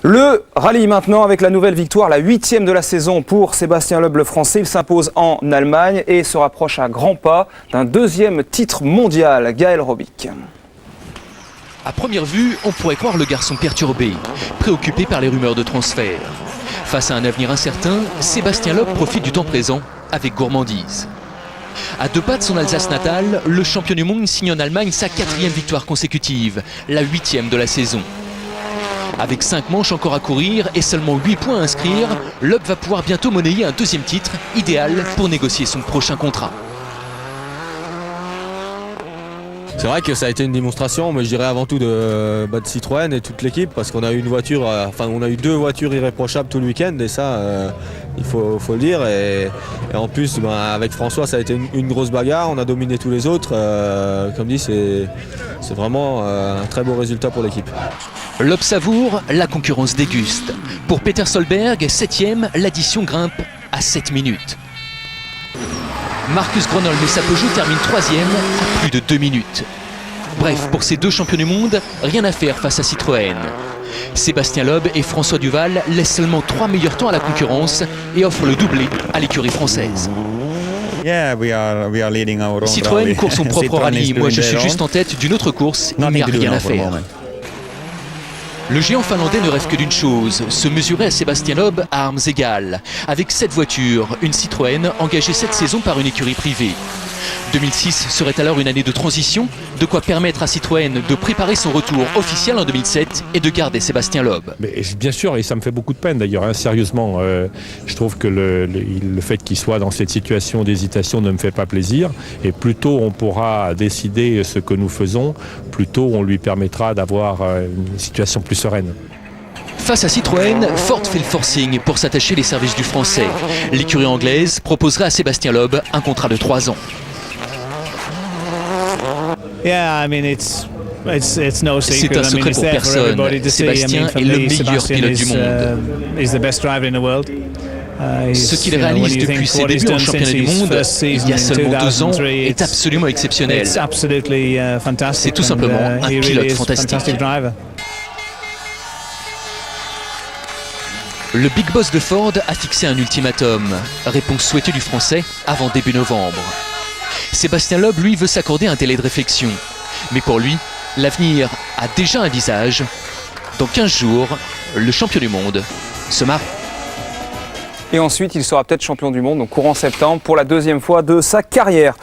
Le rallye maintenant avec la nouvelle victoire, la 8e de la saison pour Sébastien Loeb, le Français. Il s'impose en Allemagne et se rapproche à grands pas d'un deuxième titre mondial. Gaël Robic. À première vue, on pourrait croire le garçon perturbé, préoccupé par les rumeurs de transfert. Face à un avenir incertain, Sébastien Loeb profite du temps présent avec gourmandise. À 2 pas de son Alsace natale, le champion du monde signe en Allemagne sa 4e victoire consécutive, la 8e de la saison. Avec 5 manches encore à courir et seulement 8 points à inscrire, Loeb va pouvoir bientôt monnayer un deuxième titre, idéal pour négocier son prochain contrat. C'est vrai que ça a été une démonstration, mais je dirais avant tout de Citroën et toute l'équipe, parce qu'on a eu on a eu 2 voitures irréprochables tout le week-end, et ça, il faut le dire. Et en plus, avec François, ça a été une grosse bagarre, on a dominé tous les autres. Comme dit, c'est vraiment un très beau résultat pour l'équipe. Loeb savoure, la concurrence déguste. Pour Peter Solberg, 7e, l'addition grimpe à 7 minutes. Marcus Gronholm et sa Peugeot terminent 3e à plus de 2 minutes. Bref, pour ces 2 champions du monde, rien à faire face à Citroën. Sébastien Loeb et François Duval laissent seulement 3 meilleurs temps à la concurrence et offrent le doublé à l'écurie française. Citroën court son propre rallye, moi je suis juste en tête d'une autre course, il n'y a rien à faire. Le géant finlandais ne rêve que d'une chose, se mesurer à Sébastien Loeb à armes égales. Avec 7 voitures, une Citroën engagée cette saison par une écurie privée. 2006 serait alors une année de transition, de quoi permettre à Citroën de préparer son retour officiel en 2007 et de garder Sébastien Loeb. Mais bien sûr, et ça me fait beaucoup de peine d'ailleurs, hein, sérieusement. Je trouve que le fait qu'il soit dans cette situation d'hésitation ne me fait pas plaisir. Et plus tôt on pourra décider ce que nous faisons, plus tôt on lui permettra d'avoir une situation plus sereine. Face à Citroën, Ford fait le forcing pour s'attacher les services du français. L'écurie anglaise proposerait à Sébastien Loeb un contrat de 3 ans. C'est un secret pour personne. Sébastien est le meilleur pilote du monde. Ce qu'il réalise depuis ses débuts en championnat du monde, il y a seulement 2 ans, est absolument exceptionnel. C'est tout simplement un pilote fantastique. Le big boss de Ford a fixé un ultimatum. Réponse souhaitée du français avant début novembre. Sébastien Loeb, lui, veut s'accorder un délai de réflexion. Mais pour lui, l'avenir a déjà un visage. Dans 15 jours, le champion du monde se marie. Et ensuite, il sera peut-être champion du monde, donc courant septembre, pour la 2e fois de sa carrière.